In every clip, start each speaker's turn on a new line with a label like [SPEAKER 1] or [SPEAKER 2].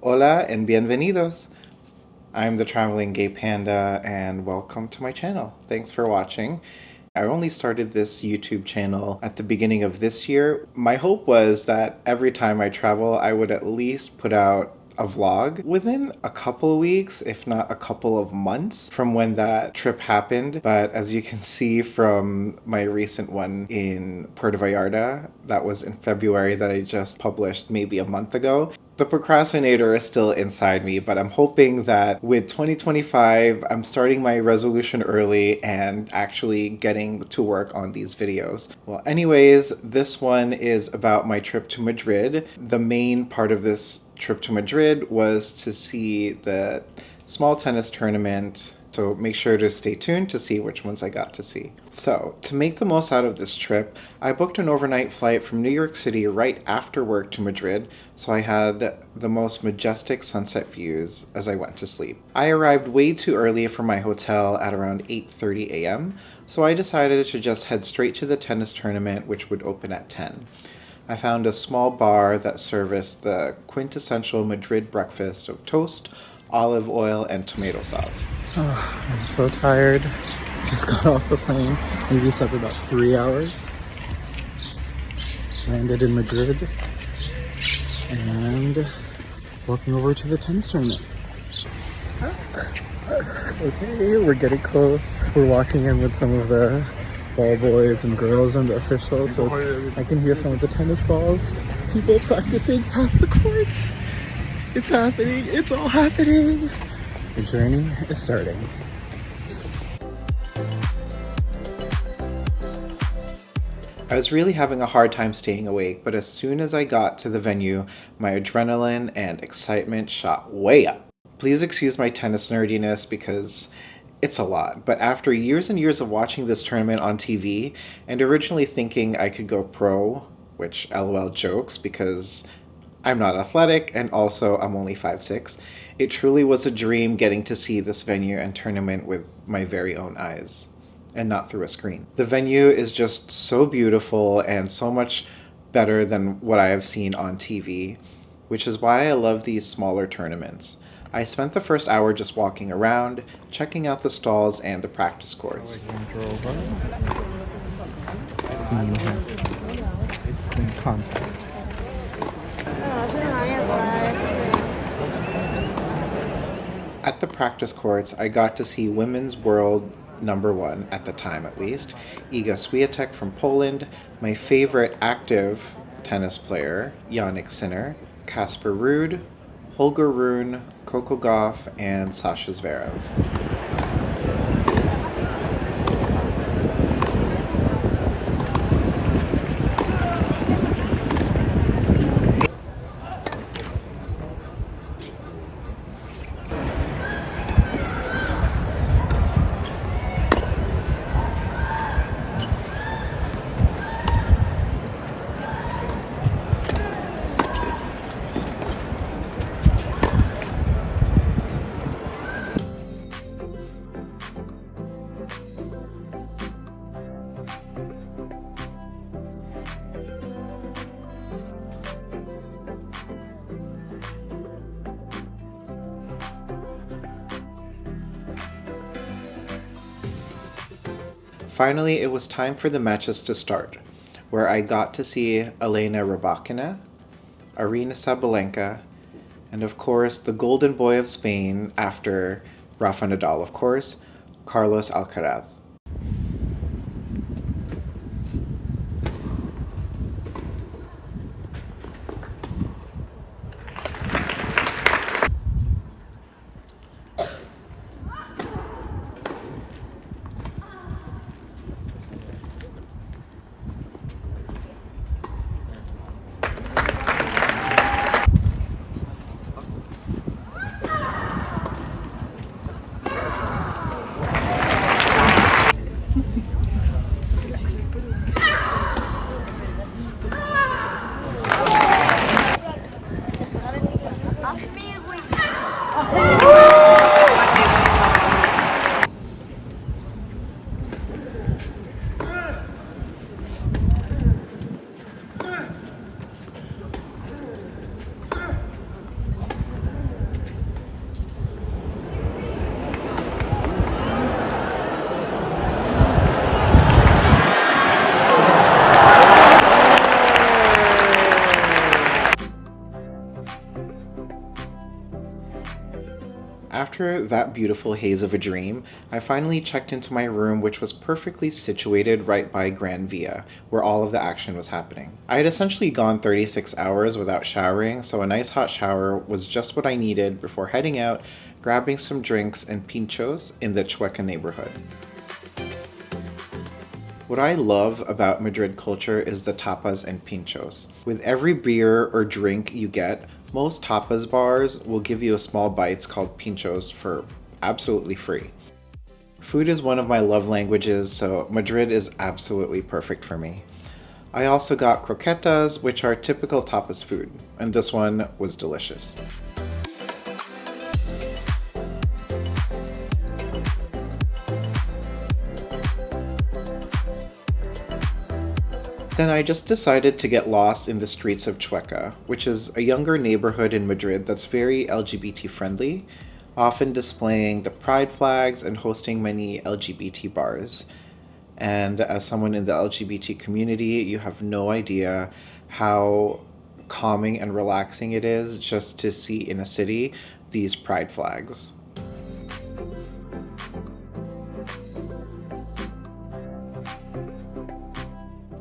[SPEAKER 1] Hola and bienvenidos! I'm the Traveling Gay Panda and welcome to my channel. Thanks for watching. I only started this YouTube channel at the beginning of this year. My hope was that every time I travel, I would at least put out a vlog within a couple of weeks, if not a couple of months from when that trip happened. But as you can see from my recent one in Puerto Vallarta, that was in February that I just published maybe a month ago. The procrastinator is still inside me, but I'm hoping that with 2025, I'm starting my resolution early and actually getting to work on these videos. Well, anyways, this one is about my trip to Madrid. The main part of this trip to Madrid was to see the small tennis tournament. So make sure to stay tuned to see which ones I got to see. So to make the most out of this trip, I booked an overnight flight from New York City right after work to Madrid, so I had the most majestic sunset views as I went to sleep. I arrived way too early for my hotel at around 8:30 a.m., so I decided to just head straight to the tennis tournament, which would open at 10. I found a small bar that serviced the quintessential Madrid breakfast of toast, olive oil, and tomato sauce. Oh, I'm so tired. Just got off the plane. Maybe slept about 3 hours. Landed in Madrid. And walking over to the tennis tournament. Okay, we're getting close. We're walking in with some of the ball boys and girls and the officials, so I can hear some of the tennis balls. People practicing past the courts. It's happening. It's all happening. The journey is starting. I was really having a hard time staying awake, but as soon as I got to the venue, my adrenaline and excitement shot way up. Please excuse my tennis nerdiness because it's a lot, but after years and years of watching this tournament on TV and originally thinking I could go pro, which LOL jokes because I'm not athletic and also I'm only 5'6", it truly was a dream getting to see this venue and tournament with my very own eyes and not through a screen. The venue is just so beautiful and so much better than what I have seen on TV, which is why I love these smaller tournaments. I spent the first hour just walking around, checking out the stalls and the practice courts. At the practice courts, I got to see women's world #1, at the time at least, Iga Swiatek from Poland, my favorite active tennis player, Jannik Sinner, Casper Ruud, Holger Rune, Coco Gauff, and Sasha Zverev. Finally, it was time for the matches to start, where I got to see Elena Rybakina, Aryna Sabalenka, and of course the golden boy of Spain after Rafa Nadal, of course, Carlos Alcaraz. after that beautiful haze of a dream, I finally checked into my room, which was perfectly situated right by Gran Via, where all of the action was happening. I had essentially gone 36 hours without showering, so a nice hot shower was just what I needed before heading out, grabbing some drinks and pinchos in the Chueca neighborhood. What I love about Madrid culture is the tapas and pinchos. With every beer or drink you get, most tapas bars will give you a small bites called pinchos for absolutely free. Food is one of my love languages, so Madrid is absolutely perfect for me. I also got croquetas, which are typical tapas food, and this one was delicious. Then I just decided to get lost in the streets of Chueca, which is a younger neighborhood in Madrid that's very LGBT friendly, often displaying the pride flags and hosting many LGBT bars. And as someone in the LGBT community, you have no idea how calming and relaxing it is just to see in a city these pride flags.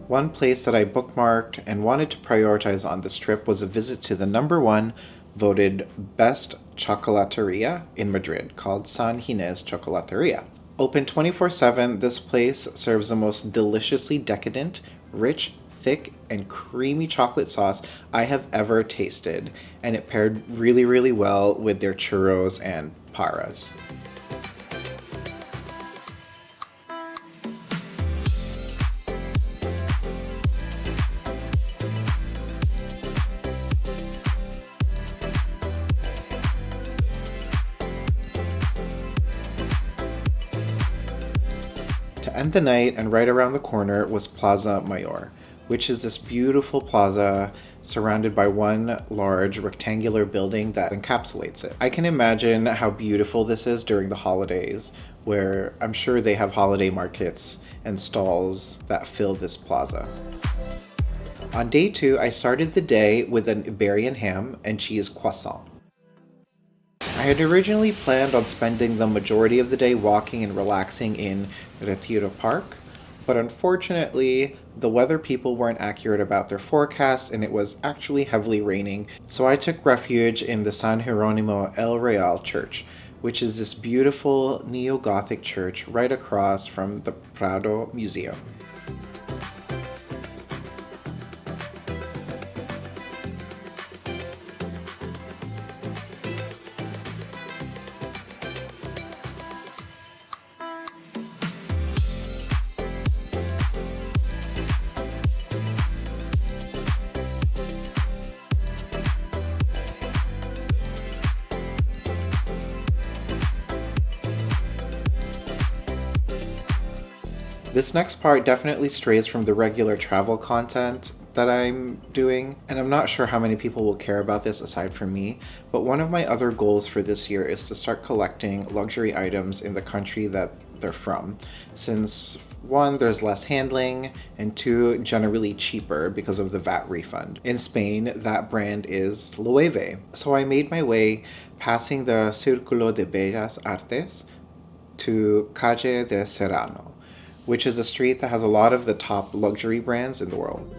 [SPEAKER 1] One place that I bookmarked and wanted to prioritize on this trip was a visit to the #1 voted best chocolateria in Madrid, called San Gines Chocolateria. Open 24/7, this place serves the most deliciously decadent, rich, thick, and creamy chocolate sauce I have ever tasted, and it paired really, really well with their churros and paras. To end the night and right around the corner was Plaza Mayor, which is this beautiful plaza surrounded by one large rectangular building that encapsulates it. I can imagine how beautiful this is during the holidays, where I'm sure they have holiday markets and stalls that fill this plaza. On day 2, I started the day with an Iberian ham and cheese croissant. I had originally planned on spending the majority of the day walking and relaxing in Retiro Park, but unfortunately, the weather people weren't accurate about their forecast and it was actually heavily raining, so I took refuge in the San Geronimo el Real church, which is this beautiful neo-Gothic church right across from the Prado Museum. This next part definitely strays from the regular travel content that I'm doing, and I'm not sure how many people will care about this aside from me, but one of my other goals for this year is to start collecting luxury items in the country that they're from, since 1, there's less handling, and 2, generally cheaper because of the VAT refund. In Spain, that brand is Loewe. So I made my way passing the Círculo de Bellas Artes to Calle de Serrano, which is a street that has a lot of the top luxury brands in the world.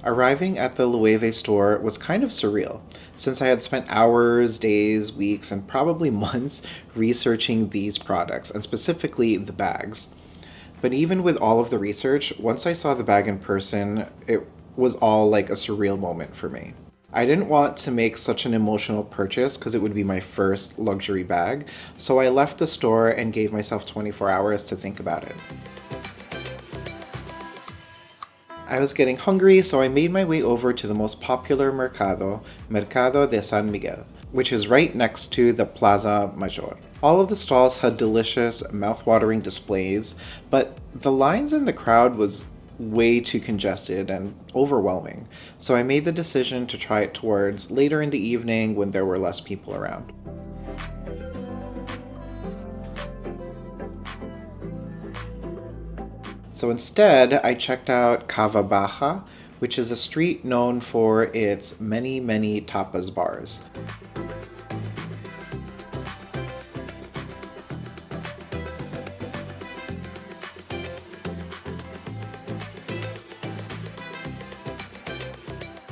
[SPEAKER 1] Arriving at the Loewe store was kind of surreal, since I had spent hours, days, weeks, and probably months researching these products, and specifically the bags. But even with all of the research, once I saw the bag in person, it was all like a surreal moment for me. I didn't want to make such an emotional purchase because it would be my first luxury bag, so I left the store and gave myself 24 hours to think about it. I was getting hungry, so I made my way over to the most popular mercado, Mercado de San Miguel, which is right next to the Plaza Mayor. All of the stalls had delicious, mouth-watering displays, but the lines in the crowd was way too congested and overwhelming, so I made the decision to try it towards later in the evening when there were less people around. So instead, I checked out Cava Baja, which is a street known for its many, many tapas bars.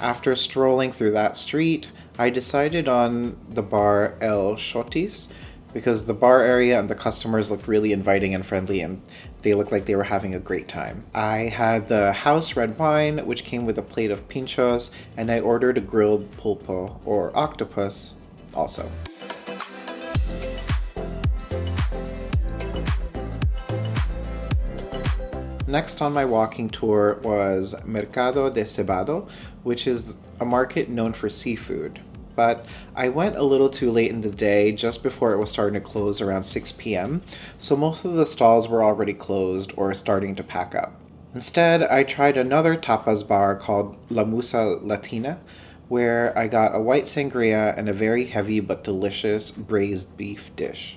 [SPEAKER 1] After strolling through that street, I decided on the bar El Shotis because the bar area and the customers looked really inviting and friendly, and they looked like they were having a great time. I had the house red wine, which came with a plate of pinchos, and I ordered a grilled pulpo, or octopus, also. Next on my walking tour was Mercado de Cebado, which is a market known for seafood. But I went a little too late in the day, just before it was starting to close around 6 p.m., so most of the stalls were already closed or starting to pack up. Instead, I tried another tapas bar called La Musa Latina, where I got a white sangria and a very heavy but delicious braised beef dish.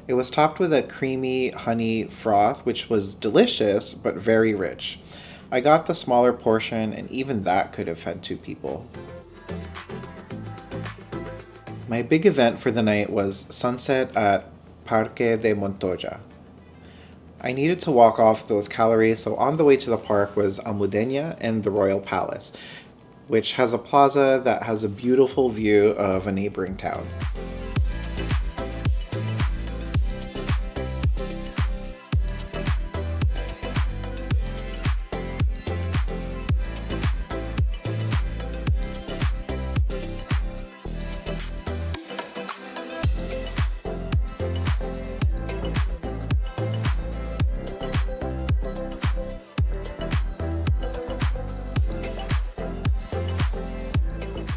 [SPEAKER 1] It was topped with a creamy honey froth, which was delicious but very rich. I got the smaller portion, and even that could have fed 2 people. My big event for the night was sunset at Parque de Montoya. I needed to walk off those calories, so on the way to the park was Almudena and the Royal Palace, which has a plaza that has a beautiful view of a neighboring town.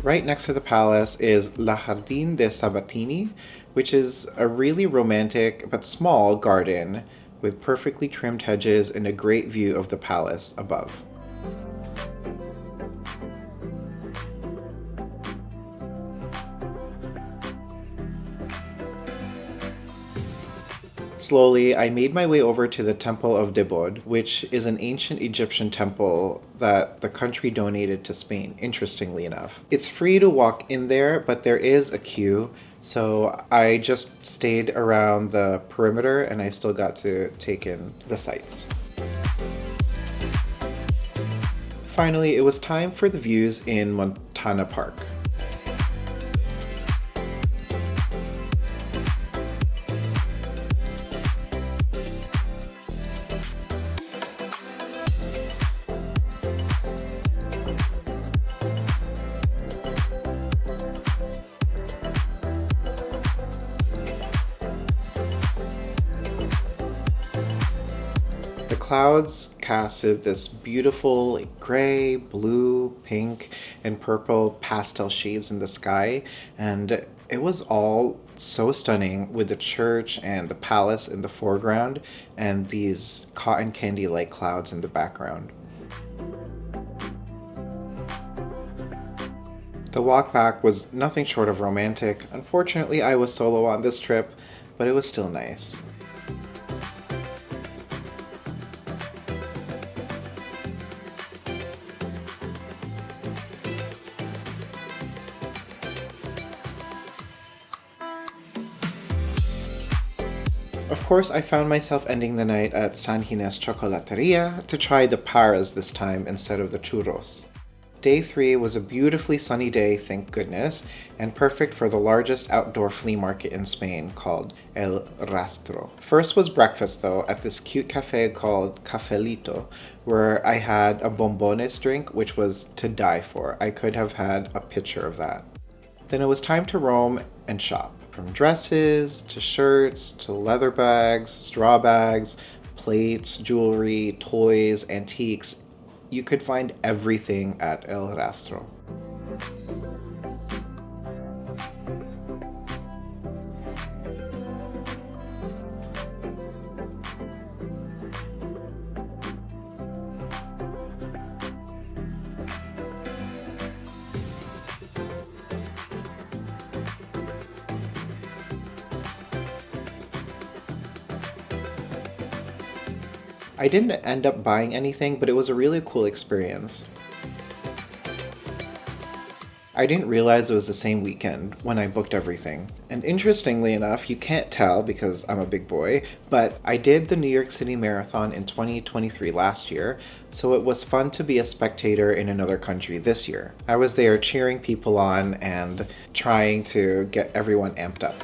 [SPEAKER 1] Right next to the palace is Jardin de Sabatini, which is a really romantic but small garden with perfectly trimmed hedges and a great view of the palace above. Slowly, I made my way over to the Temple of Debod, which is an ancient Egyptian temple that the country donated to Spain, interestingly enough. It's free to walk in there, but there is a queue, so I just stayed around the perimeter and I still got to take in the sights. Finally, it was time for the views in Montana Park. The clouds casted this beautiful gray, blue, pink, and purple pastel shades in the sky, and it was all so stunning with the church and the palace in the foreground and these cotton candy-like clouds in the background. The walk back was nothing short of romantic. Unfortunately, I was solo on this trip, but it was still nice. Of course, I found myself ending the night at San Gines Chocolateria to try the paras this time instead of the churros. Day 3 was a beautifully sunny day, thank goodness, and perfect for the largest outdoor flea market in Spain called El Rastro. First was breakfast though at this cute cafe called Cafelito, where I had a bombones drink which was to die for. I could have had a picture of that. Then it was time to roam and shop. From dresses, to shirts, to leather bags, straw bags, plates, jewelry, toys, antiques, you could find everything at El Rastro. I didn't end up buying anything, but it was a really cool experience. I didn't realize it was the same weekend when I booked everything. And interestingly enough, you can't tell because I'm a big boy, but I did the New York City Marathon in 2023 last year, so it was fun to be a spectator in another country this year. I was there cheering people on and trying to get everyone amped up.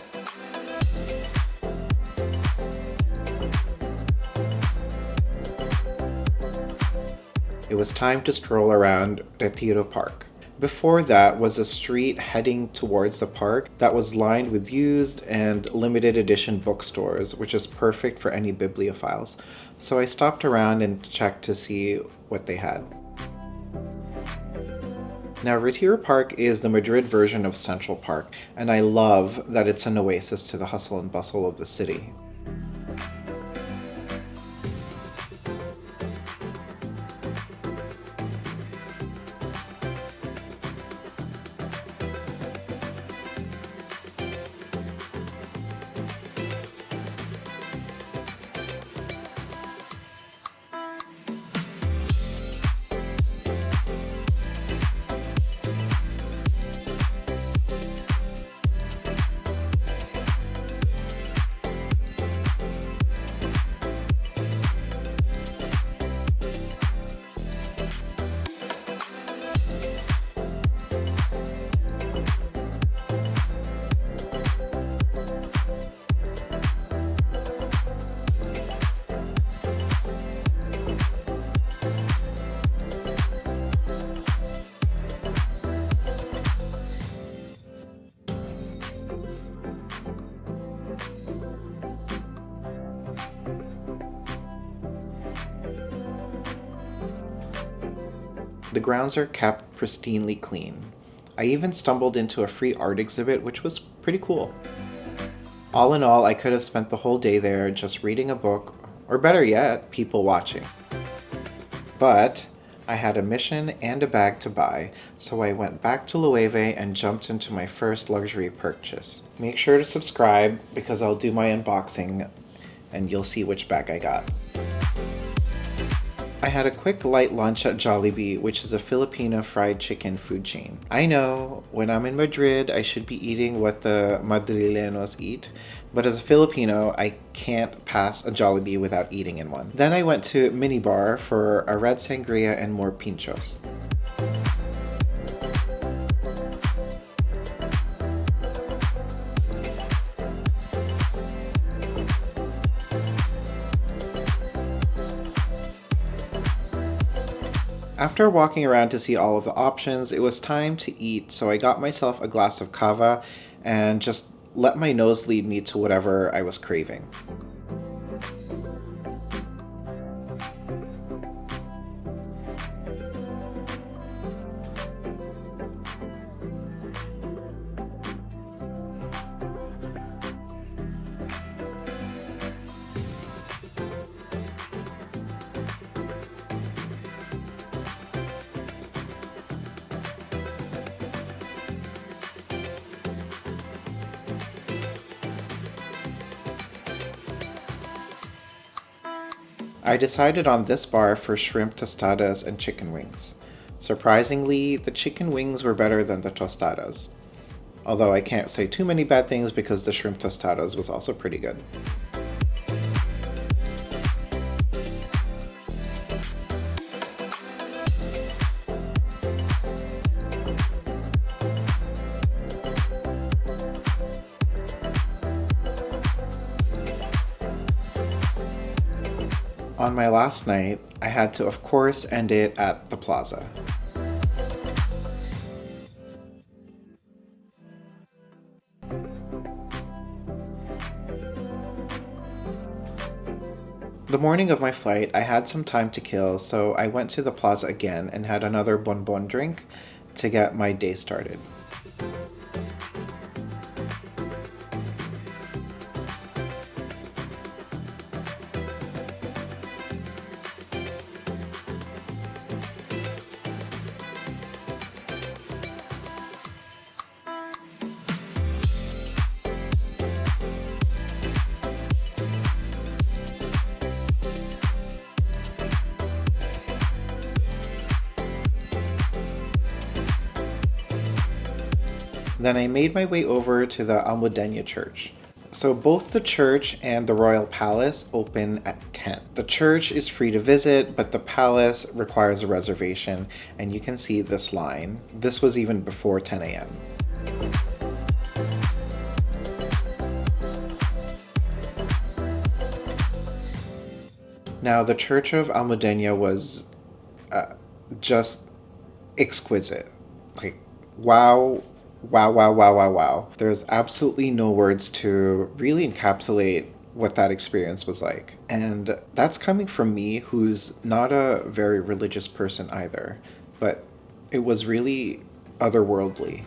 [SPEAKER 1] It was time to stroll around Retiro Park. Before that was a street heading towards the park that was lined with used and limited edition bookstores, which is perfect for any bibliophiles. So I stopped around and checked to see what they had. Now, Retiro Park is the Madrid version of Central Park, and I love that it's an oasis to the hustle and bustle of the city. The grounds are kept pristinely clean. I even stumbled into a free art exhibit, which was pretty cool. All in all, I could have spent the whole day there just reading a book, or better yet, people watching. But I had a mission and a bag to buy, so I went back to Loewe and jumped into my first luxury purchase. Make sure to subscribe because I'll do my unboxing and you'll see which bag I got. I had a quick light lunch at Jollibee, which is a Filipino fried chicken food chain. I know, when I'm in Madrid, I should be eating what the Madrileños eat, but as a Filipino, I can't pass a Jollibee without eating in one. Then I went to Minibar for a red sangria and more pinchos. After walking around to see all of the options, it was time to eat, so I got myself a glass of cava and just let my nose lead me to whatever I was craving. I decided on this bar for shrimp tostadas and chicken wings. Surprisingly, the chicken wings were better than the tostadas. Although I can't say too many bad things because the shrimp tostadas was also pretty good. On my last night, I had to, of course, end it at the Plaza. The morning of my flight, I had some time to kill, so I went to the Plaza again and had another bonbon drink to get my day started. Then I made my way over to the Almudena church. So both the church and the royal palace open at 10. The church is free to visit, but the palace requires a reservation, and you can see this line. This was even before 10 a.m. Now, the Church of Almudena was just exquisite. Like, wow, wow, wow, wow, wow, wow. There's absolutely no words to really encapsulate what that experience was like. And that's coming from me, who's not a very religious person either, but it was really otherworldly.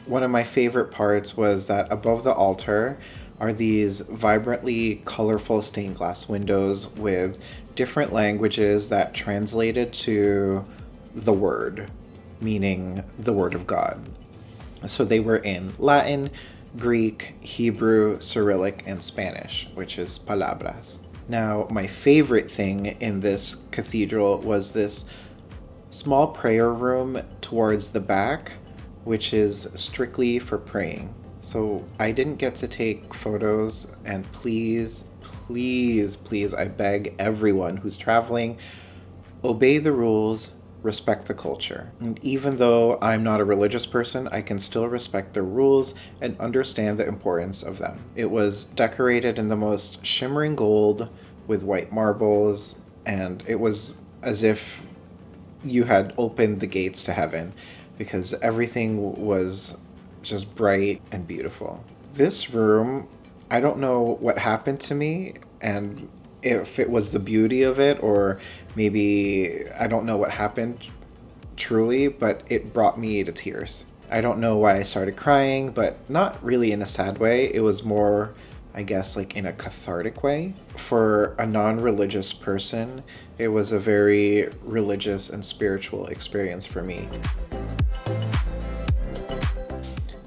[SPEAKER 1] One of my favorite parts was that above the altar are these vibrantly colorful stained glass windows with different languages that translated to the Word, meaning the Word of God. So they were in Latin, Greek, Hebrew, Cyrillic, and Spanish, which is palabras. Now, my favorite thing in this cathedral was this small prayer room towards the back, which is strictly for praying. So I didn't get to take photos, and please, please, please, I beg everyone who's traveling, obey the rules, respect the culture. And even though I'm not a religious person, I can still respect the rules and understand the importance of them. It was decorated in the most shimmering gold with white marbles, and it was as if you had opened the gates to heaven, because everything was just bright and beautiful. This room, I don't know what happened to me, and if it was the beauty of it, or maybe I don't know what happened truly, but it brought me to tears. I don't know why I started crying, but not really in a sad way. It was more, I guess, like in a cathartic way. For a non-religious person, it was a very religious and spiritual experience for me.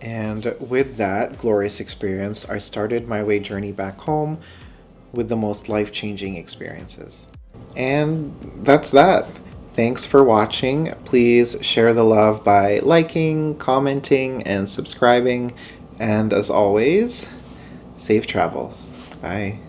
[SPEAKER 1] And with that glorious experience, I started my way journey back home with the most life-changing experiences. And that's that. Thanks for watching. Please share the love by liking, commenting, and subscribing. And as always, safe travels. Bye.